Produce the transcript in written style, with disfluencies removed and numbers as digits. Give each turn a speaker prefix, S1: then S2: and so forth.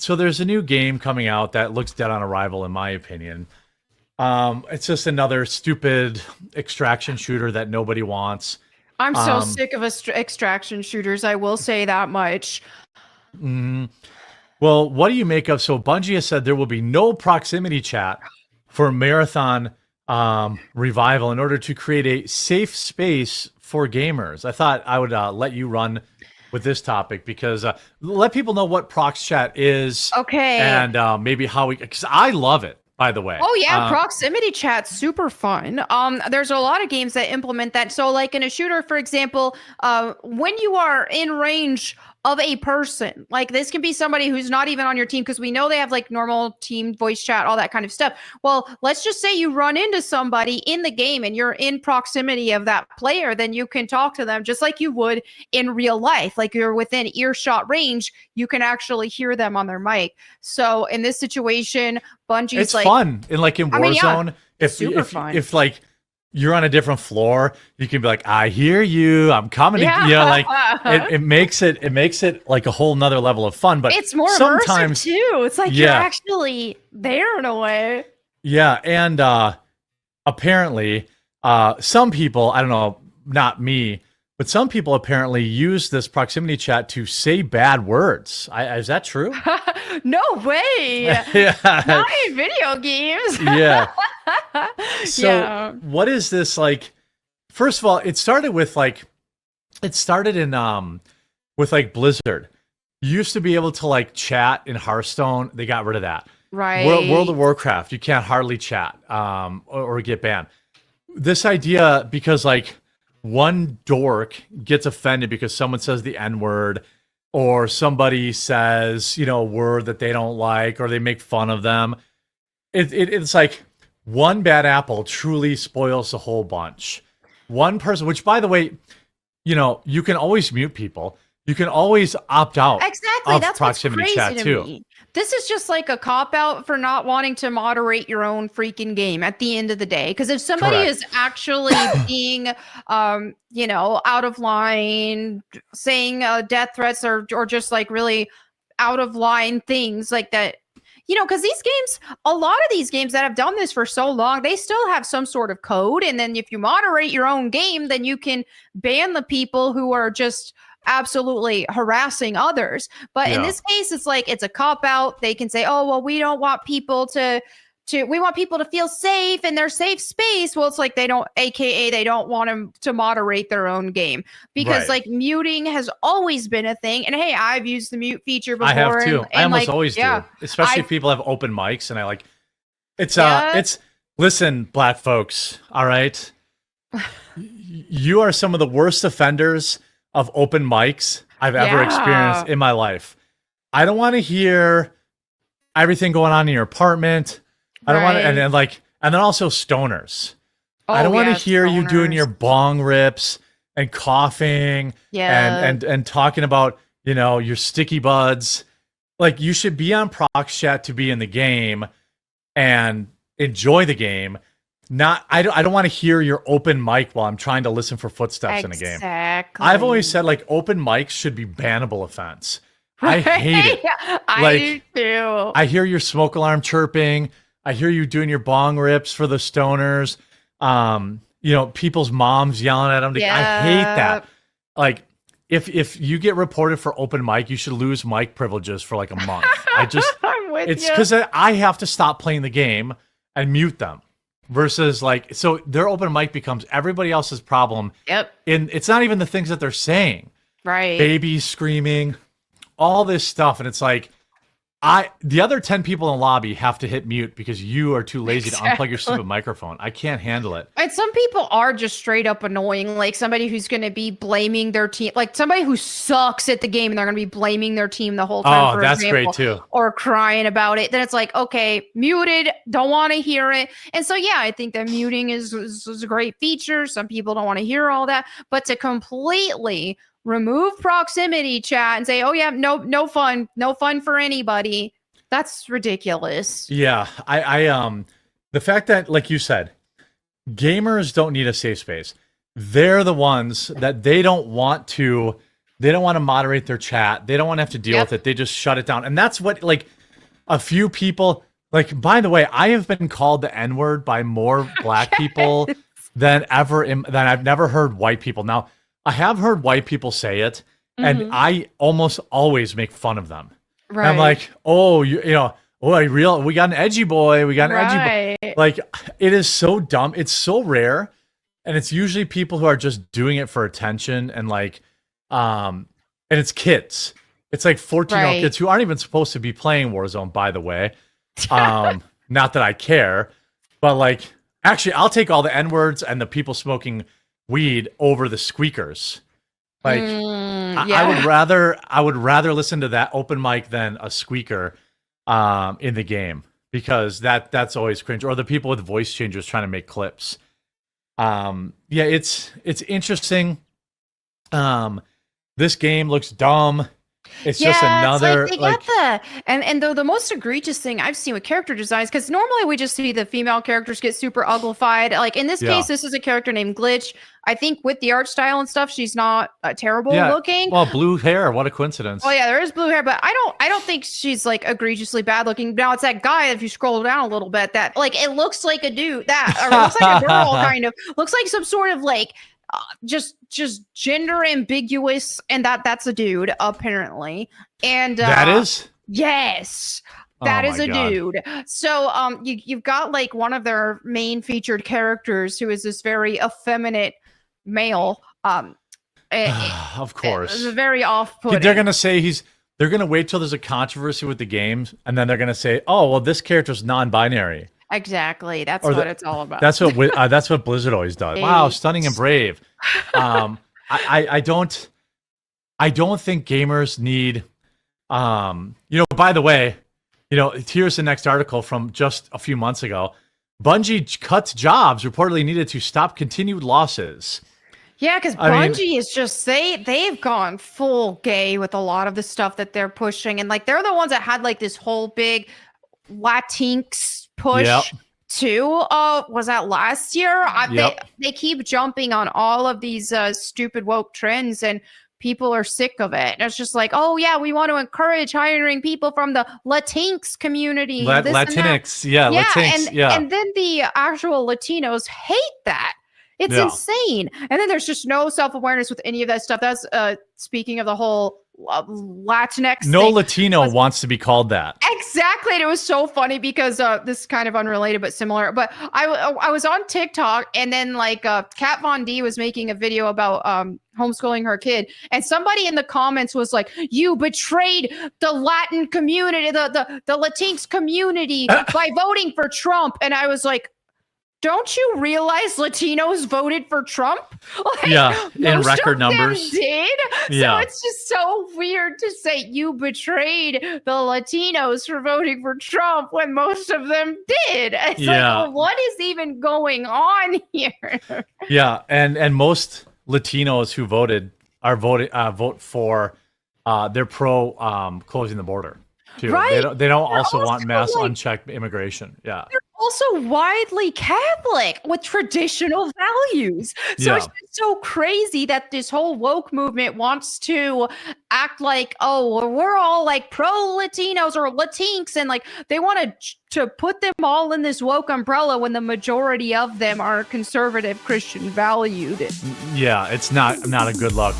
S1: so there's a new game coming out that looks dead on arrival, in my opinion. It's just another stupid extraction shooter that nobody wants.
S2: I'm so sick of extraction shooters. I will say that much.
S1: Well, what do you make of? So Bungie has said there will be no proximity chat for Marathon Revival in order to create a safe space for gamers. I thought I would let you run with this topic because let people know what prox chat is.
S2: Okay.
S1: And maybe how because I love it, by the way.
S2: Oh yeah, proximity chat's super fun. There's a lot of games that implement that. So like in a shooter, for example, when you are in range of a person, like this can be somebody who's not even on your team, because we know they have like normal team voice chat, all that kind of stuff. Well, let's just say you run into somebody in the game and you're in proximity of that player, then you can talk to them just like you would in real life. Like you're within earshot range, you can actually hear them on their mic. So in this situation, Bungie's
S1: it's fun. And like in Warzone, if like you're on a different floor, you can be like, I hear you, I'm coming. You know, like it makes it like a whole nother level of fun. But
S2: it's more
S1: sometimes
S2: immersive too. It's like you're actually there in a way.
S1: Yeah, and apparently some people, I don't know, not me, but some people apparently use this proximity chat to say bad words. Is that true?
S2: No way. Not in video games.
S1: Yeah. So what is this like? First of all, it started in with like Blizzard. You used to be able to like chat in Hearthstone. They got rid of that.
S2: Right.
S1: World of Warcraft, you can't hardly chat or get banned. This idea, because like one dork gets offended because someone says the N-word, or somebody says, you know, a word that they don't like, or they make fun of them. It's like one bad apple truly spoils the whole bunch. One person, which by the way, you know, you can always mute people. You can always opt out of
S2: That's
S1: proximity
S2: what's crazy
S1: chat
S2: to
S1: too.
S2: me. This is just like a cop-out for not wanting to moderate your own freaking game at the end of the day. Because if somebody is actually being, you know, out of line, saying death threats or just like really out of line things like that, you know, because these games, a lot of these games that have done this for so long, they still have some sort of code. And then if you moderate your own game, then you can ban the people who are just absolutely harassing others. But in this case, it's like it's a cop out. They can say, oh, well, we don't want people we want people to feel safe in their safe space. Well, it's like they don't want them to moderate their own game, because like muting has always been a thing. And hey, I've used the mute feature before.
S1: I have too.
S2: I
S1: almost always do, especially if people have open mics, and I like it's listen, black folks, all right, you are some of the worst offenders of open mics I've ever experienced in my life. I don't want to hear everything going on in your apartment. I don't want to, and then also stoners. I don't want to hear you doing your bong rips and coughing and talking about, you know, your sticky buds. Like, you should be on prox chat to be in the game and enjoy the game. I don't want to hear your open mic while I'm trying to listen for footsteps in a game. I've always said like open mics should be bannable offense. I hate it.
S2: I do too.
S1: I hear your smoke alarm chirping. I hear you doing your bong rips for the stoners. You know, people's moms yelling at them. I hate that. Like, if you get reported for open mic, you should lose mic privileges for like a month. It's because I have to stop playing the game and mute them. Versus like, so their open mic becomes everybody else's problem.
S2: Yep.
S1: And it's not even the things that they're saying.
S2: Right.
S1: Babies screaming, all this stuff. And it's like, the other 10 people in the lobby have to hit mute because you are too lazy to unplug your stupid microphone. I can't handle it.
S2: And some people are just straight up annoying, like somebody who's going to be blaming their team, like somebody who sucks at the game and they're going to be blaming their team the whole time.
S1: Oh, that's great too.
S2: Or crying about it. Then it's like, okay, muted, don't want to hear it. And so, yeah, I think that muting is a great feature. Some people don't want to hear all that, but to completely remove proximity chat and say, oh yeah, no fun for anybody. That's ridiculous.
S1: Yeah. I the fact that, like you said, gamers don't need a safe space. They're the ones that they don't want to They don't want to moderate their chat. They don't want to have to deal with it. They just shut it down. And that's what, like, a few people, like, by the way, I have been called the N-word by more black people than I've never heard white people. Now, I have heard white people say it, and I almost always make fun of them. Right. I'm like, oh, we got an edgy boy. We got an edgy boy. Like, it is so dumb. It's so rare. And it's usually people who are just doing it for attention, and like, and it's kids. It's like 14-year-old kids who aren't even supposed to be playing Warzone, by the way. Not that I care, but like, actually, I'll take all the N-words and the people smoking weed over the squeakers. Like, I would rather listen to that open mic than a squeaker in the game, because that's always cringe. Or the people with voice changers trying to make clips. It's interesting. This game looks dumb. It's just another
S2: and though the most egregious thing I've seen with character designs, because normally we just see the female characters get super uglified. Like in this case, this is a character named Glitch. I think with the art style and stuff, she's not terrible looking.
S1: Well, blue hair, what a coincidence.
S2: Well, yeah, there is blue hair, but I don't think she's like egregiously bad looking. Now it's that guy, if you scroll down a little bit, that like it looks like a dude, or it looks like a girl, kind of looks like some sort of like just gender ambiguous, and that's a dude apparently. And
S1: that is
S2: that is a dude. So you've got like one of their main featured characters who is this very effeminate male.
S1: Of course,
S2: very off-putting.
S1: They're gonna say they're gonna wait till there's a controversy with the games, and then they're gonna say, oh well, this character's non-binary.
S2: Exactly. That's what it's all about.
S1: That's what Blizzard always does. Wow, stunning and brave. I don't think gamers need. By the way, here's the next article from just a few months ago. Bungie cuts jobs reportedly needed to stop continued losses.
S2: Yeah, because Bungie is just they've gone full gay with a lot of the stuff that they're pushing, and like they're the ones that had like this whole big Latinx push too. Was that last year? They keep jumping on all of these stupid woke trends, and people are sick of it. And it's just like, oh yeah, we want to encourage hiring people from the Latinx community.
S1: Latinx,
S2: and then the actual Latinos hate that. It's insane. And then there's just no self-awareness with any of that stuff. That's speaking of the whole Latinx
S1: no
S2: thing.
S1: Latino wants to be called that.
S2: Exactly. And it was so funny because this is kind of unrelated but similar. But I was on TikTok, and then like Kat Von D was making a video about homeschooling her kid, and somebody in the comments was like, you betrayed the Latin community, the Latinx community by voting for Trump. And I was like, don't you realize Latinos voted for Trump? Like,
S1: in record numbers.
S2: Did. So it's just so weird to say you betrayed the Latinos for voting for Trump when most of them did. It's like, well, what is even going on here?
S1: Yeah, and most Latinos who vote for they're pro closing the border too. Right? They don't also want mass unchecked immigration. Yeah.
S2: They're also widely Catholic with traditional values. So it's just so crazy that this whole woke movement wants to act like, oh, we're all like pro-Latinos or Latinx, and like they want to put them all in this woke umbrella when the majority of them are conservative Christian valued.
S1: Yeah, it's not a good look.